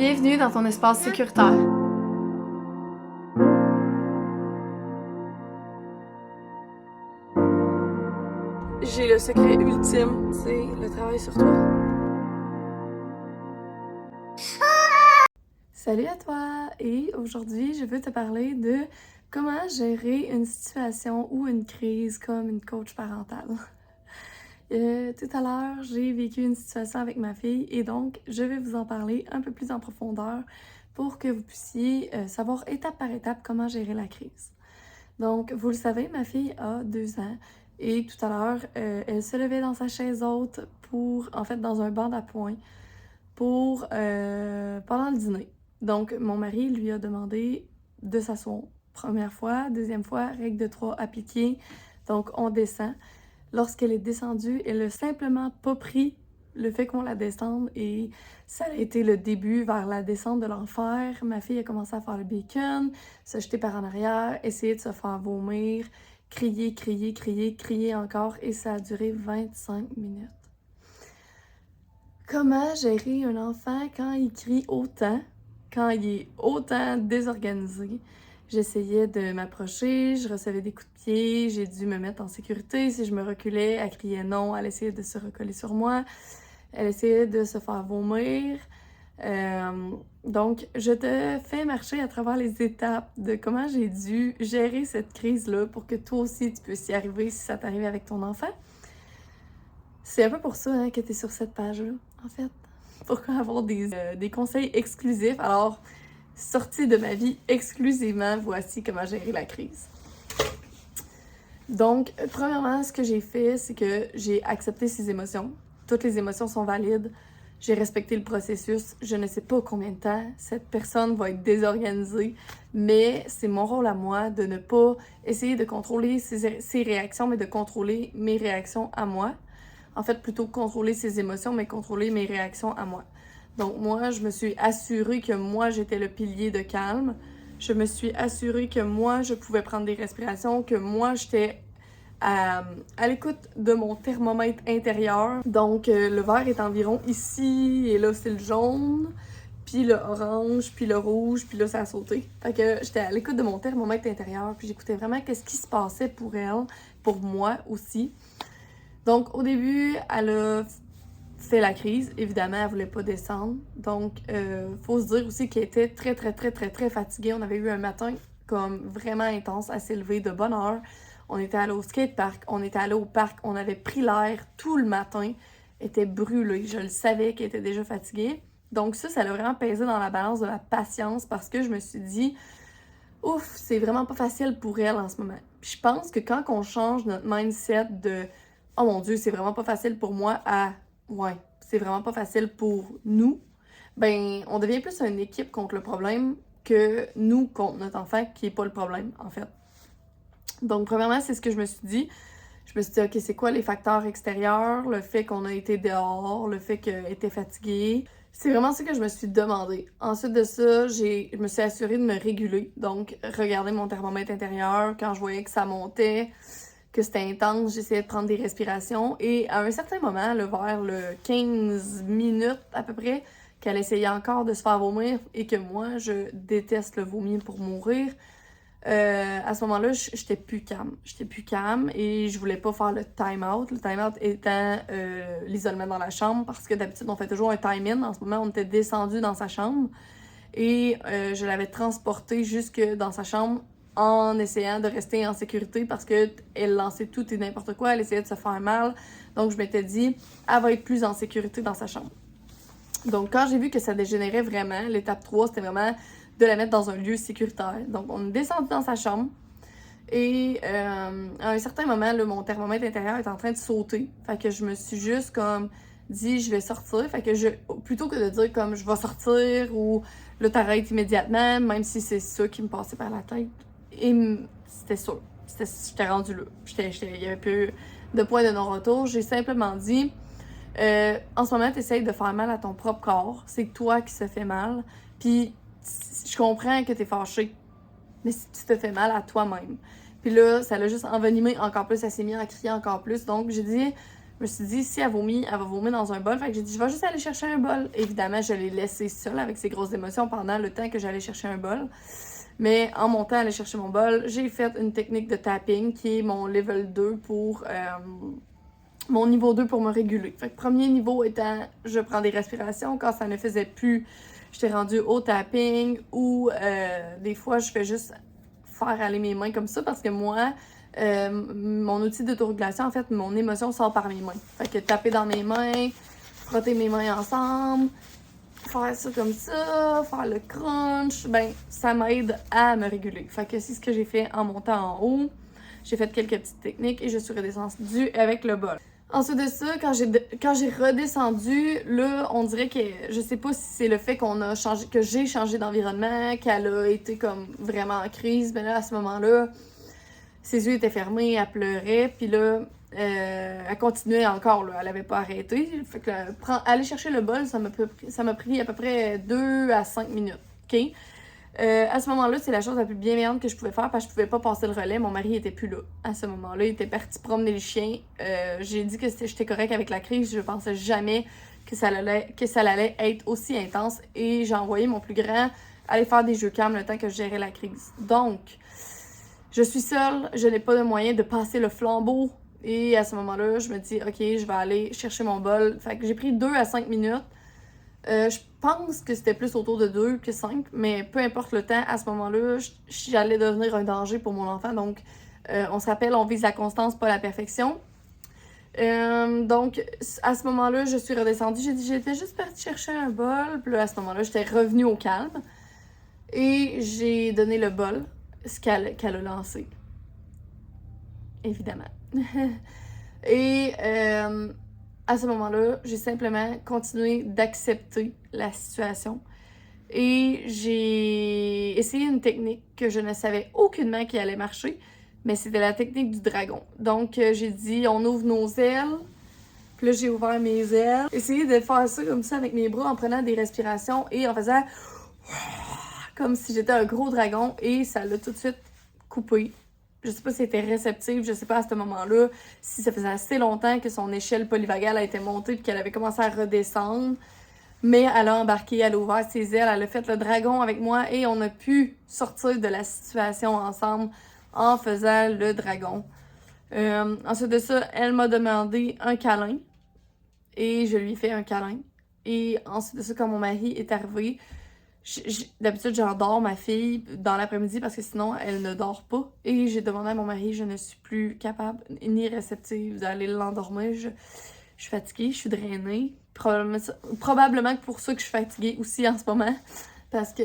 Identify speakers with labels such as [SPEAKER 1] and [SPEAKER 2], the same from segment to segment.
[SPEAKER 1] Bienvenue dans ton espace sécuritaire. J'ai le secret ultime, c'est le travail sur toi. Salut à toi! Et aujourd'hui, je veux te parler de comment gérer une situation ou une crise comme une coach parentale. Tout à l'heure, j'ai vécu une situation avec ma fille et donc je vais vous en parler un peu plus en profondeur pour que vous puissiez savoir étape par étape comment gérer la crise. Donc, vous le savez, ma fille a 2 ans et tout à l'heure, elle se levait dans sa chaise haute dans un banc d'appoint pendant le dîner. Donc, mon mari lui a demandé de s'asseoir. Première fois, deuxième fois, règle de 3 appliquée. Donc, on descend. Lorsqu'elle est descendue, elle a simplement pas pris le fait qu'on la descende et ça a été le début vers la descente de l'enfer. Ma fille a commencé à faire le bacon, se jeter par en arrière, essayer de se faire vomir, crier, crier, crier, crier encore et ça a duré 25 minutes. Comment gérer un enfant quand il crie autant, quand il est autant désorganisé? J'essayais de m'approcher, je recevais des coups de pied, j'ai dû me mettre en sécurité. Si je me reculais, elle criait non, elle essayait de se recoller sur moi, elle essayait de se faire vomir. Donc, je te fais marcher à travers les étapes de comment j'ai dû gérer cette crise-là pour que toi aussi tu puisses y arriver si ça t'arrive avec ton enfant. C'est un peu pour ça que tu es sur cette page-là, en fait. Pour avoir des conseils exclusifs. Alors, sortie de ma vie exclusivement, voici comment gérer la crise. Donc, premièrement, ce que j'ai fait, c'est que j'ai accepté ces émotions. Toutes les émotions sont valides. J'ai respecté le processus. Je ne sais pas combien de temps cette personne va être désorganisée, mais c'est mon rôle à moi de ne pas essayer de contrôler ses réactions, mais de contrôler mes réactions à moi. En fait, plutôt contrôler ses émotions, mais contrôler mes réactions à moi. Donc moi, je me suis assurée que moi, j'étais le pilier de calme. Je me suis assurée que moi, je pouvais prendre des respirations, que moi, j'étais à l'écoute de mon thermomètre intérieur. Donc le vert est environ ici, et là, c'est le jaune, puis le orange, puis le rouge, puis là, ça a sauté. Fait que j'étais à l'écoute de mon thermomètre intérieur, puis j'écoutais vraiment qu'est-ce qui se passait pour elle, pour moi aussi. Donc, au début, elle a fait la crise. Évidemment, elle voulait pas descendre. Donc, faut se dire aussi qu'elle était très, très, très, très, très fatiguée. On avait eu un matin comme vraiment intense. Elle s'est levée de bonne heure. On était allé au skatepark. On était allé au parc. On avait pris l'air tout le matin. Elle était brûlée. Je le savais qu'elle était déjà fatiguée. Donc ça l'a vraiment pesé dans la balance de la patience parce que je me suis dit, ouf, c'est vraiment pas facile pour elle en ce moment. Puis je pense que quand on change notre mindset de oh mon Dieu, c'est vraiment pas facile pour moi à ouais, c'est vraiment pas facile pour nous, ben on devient plus une équipe contre le problème que nous contre notre enfant qui est pas le problème en fait. Donc premièrement, c'est ce que je me suis dit. Je me suis dit, OK, c'est quoi les facteurs extérieurs? Le fait qu'on a été dehors, le fait qu'elle était fatiguée. C'est vraiment ce que je me suis demandé. Ensuite de ça, je me suis assurée de me réguler. Donc, regarder mon thermomètre intérieur. Quand je voyais que ça montait, que c'était intense, j'essayais de prendre des respirations. Et à un certain moment, là, vers le 15 minutes à peu près, qu'elle essayait encore de se faire vomir et que moi, je déteste le vomi pour mourir, à ce moment-là, j'étais plus calme. J'étais plus calme et je voulais pas faire le time-out. Le time-out étant l'isolement dans la chambre parce que d'habitude, on fait toujours un time-in. En ce moment, on était descendu dans sa chambre et je l'avais transportée jusque dans sa chambre en essayant de rester en sécurité parce qu'elle lançait tout et n'importe quoi. Elle essayait de se faire mal. Donc, je m'étais dit, elle va être plus en sécurité dans sa chambre. Donc, quand j'ai vu que ça dégénérait vraiment, l'étape 3, c'était vraiment de la mettre dans un lieu sécuritaire. Donc, on est descendu dans sa chambre et à un certain moment, là, mon thermomètre intérieur est en train de sauter. Fait que je me suis juste comme dit, je vais sortir. Fait que plutôt que de dire comme je vais sortir ou là, t'arrêtes immédiatement, même si c'est ça qui me passait par la tête. Et c'était sûr. J'étais rendue là. Il y avait plus de point de non-retour. J'ai simplement dit, en ce moment, tu essayes de faire mal à ton propre corps. C'est toi qui se fait mal. Puis, je comprends que t'es fâchée, mais si tu te fais mal à toi-même. Puis là, ça l'a juste envenimé encore plus. Elle s'est mise à crier encore plus. Donc, j'ai dit, Je me suis dit, si elle vomit, elle va vomir dans un bol. Fait que j'ai dit, je vais juste aller chercher un bol. Évidemment, je l'ai laissée seule avec ses grosses émotions pendant le temps que j'allais chercher un bol. Mais en montant aller chercher mon bol, j'ai fait une technique de tapping qui est mon level 2 pour mon niveau 2 pour me réguler. Fait que premier niveau étant, je prends des respirations. Quand ça ne faisait plus, j'étais rendue au tapping ou des fois, je fais juste faire aller mes mains comme ça parce que moi, mon outil d'autorégulation, en fait, mon émotion sort par mes mains. Fait que taper dans mes mains, frotter mes mains ensemble, faire ça comme ça, faire le crunch, ben ça m'aide à me réguler. Fait que c'est ce que j'ai fait en montant en haut. J'ai fait quelques petites techniques et je suis redescendue avec le bol. Ensuite de ça, quand j'ai redescendu, là, on dirait que je sais pas si c'est le fait que j'ai changé d'environnement, qu'elle a été comme vraiment en crise, mais là, à ce moment-là, ses yeux étaient fermés, elle pleurait, puis là, elle continuait encore, là, elle avait pas arrêté. Fait que aller chercher le bol, ça m'a pris à peu près 2 à 5 minutes, OK? À ce moment-là, c'est la chose la plus bienveillante que je pouvais faire parce que je pouvais pas passer le relais. Mon mari était plus là. À ce moment-là, il était parti promener le chien. J'ai dit que j'étais correcte avec la crise. Je pensais jamais que ça allait être aussi intense. Et j'ai envoyé mon plus grand aller faire des jeux calmes le temps que je gérais la crise. Donc, je suis seule. Je n'ai pas de moyen de passer le flambeau. Et à ce moment-là, je me dis, OK, je vais aller chercher mon bol. Fait que j'ai pris 2 à 5 minutes. Je pense que c'était plus autour de 2 que 5, mais peu importe le temps, à ce moment-là, j'allais devenir un danger pour mon enfant. Donc, on se rappelle, on vise la constance, pas la perfection. Donc, à ce moment-là, je suis redescendue. J'ai dit, j'étais juste partie chercher un bol. Puis là, à ce moment-là, j'étais revenue au calme. Et j'ai donné le bol, ce qu'elle a lancé. Évidemment. Et à ce moment-là, j'ai simplement continué d'accepter la situation. Et j'ai essayé une technique que je ne savais aucunement qui allait marcher, mais c'était la technique du dragon. Donc, j'ai dit, on ouvre nos ailes. Puis là, j'ai ouvert mes ailes. Essayé de faire ça comme ça avec mes bras en prenant des respirations et en faisant comme si j'étais un gros dragon. Et ça l'a tout de suite coupé. Je sais pas si elle était réceptive, je sais pas à ce moment-là si ça faisait assez longtemps que son échelle polyvagale a été montée puis qu'elle avait commencé à redescendre. Mais elle a embarqué, elle a ouvert ses ailes, elle a fait le dragon avec moi et on a pu sortir de la situation ensemble en faisant le dragon. Ensuite de ça, elle m'a demandé un câlin et je lui ai fait un câlin. Et ensuite de ça, quand mon mari est arrivé, d'habitude, j'endors ma fille dans l'après-midi parce que sinon, elle ne dort pas. Et j'ai demandé à mon mari, je ne suis plus capable ni réceptive d'aller l'endormir. Je suis fatiguée, je suis drainée. Probablement que pour ça que je suis fatiguée aussi en ce moment. Parce que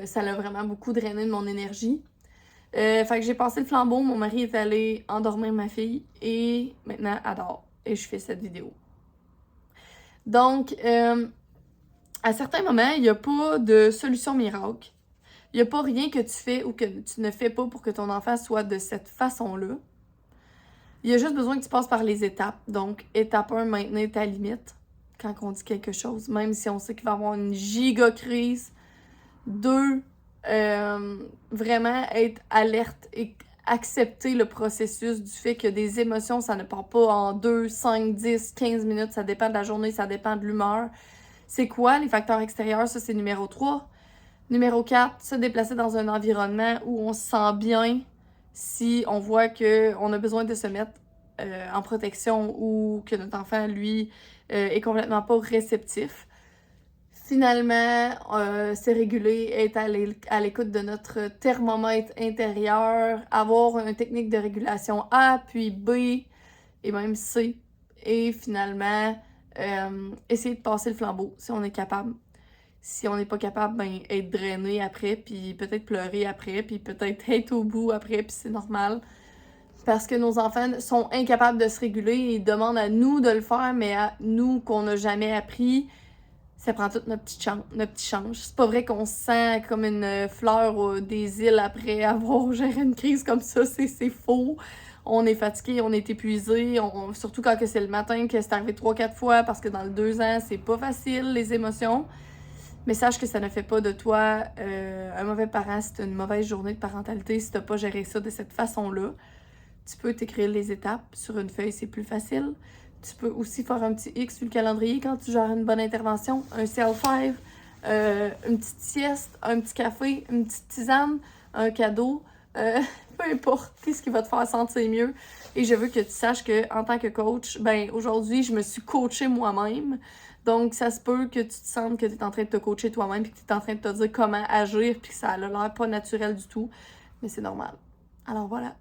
[SPEAKER 1] ça l'a vraiment beaucoup drainé de mon énergie. Fait que j'ai passé le flambeau, mon mari est allé endormir ma fille. Et maintenant, elle dort. Et je fais cette vidéo. Donc, à certains moments, il n'y a pas de solution miracle. Il n'y a pas rien que tu fais ou que tu ne fais pas pour que ton enfant soit de cette façon-là. Il y a juste besoin que tu passes par les étapes. Donc, étape 1, maintenir ta limite quand on dit quelque chose, même si on sait qu'il va y avoir une giga crise. 2, vraiment être alerte et accepter le processus du fait que des émotions, ça ne part pas en 2, 5, 10, 15 minutes. Ça dépend de la journée, ça dépend de l'humeur. C'est quoi les facteurs extérieurs? Ça, c'est numéro 3. Numéro 4, se déplacer dans un environnement où on se sent bien si on voit qu'on a besoin de se mettre en protection ou que notre enfant, lui, est complètement pas réceptif. Finalement, se réguler, être à l'écoute de notre thermomètre intérieur, avoir une technique de régulation A, puis B, et même C. Et finalement, essayer de passer le flambeau si on est capable. Si on n'est pas capable, ben être drainé après, puis peut-être pleurer après, puis peut-être être au bout après, puis c'est normal. Parce que nos enfants sont incapables de se réguler et ils demandent à nous de le faire, mais à nous qu'on n'a jamais appris, ça prend toute notre petit change. C'est pas vrai qu'on se sent comme une fleur des îles après avoir géré une crise comme ça, c'est faux. On est fatigué, on est épuisé, surtout quand c'est le matin, que c'est arrivé 3-4 fois, parce que dans le 2 ans, c'est pas facile, les émotions. Mais sache que ça ne fait pas de toi un mauvais parent si tu as une mauvaise journée de parentalité, si tu n'as pas géré ça de cette façon-là. Tu peux t'écrire les étapes sur une feuille, c'est plus facile. Tu peux aussi faire un petit X sur le calendrier quand tu gères une bonne intervention, un CL5, une petite sieste, un petit café, une petite tisane, un cadeau, peu importe, qu'est-ce qui va te faire sentir mieux. Et je veux que tu saches que en tant que coach, ben aujourd'hui, je me suis coachée moi-même. Donc, ça se peut que tu te sentes que tu es en train de te coacher toi-même puis que tu es en train de te dire comment agir puis que ça a l'air pas naturel du tout. Mais c'est normal. Alors voilà.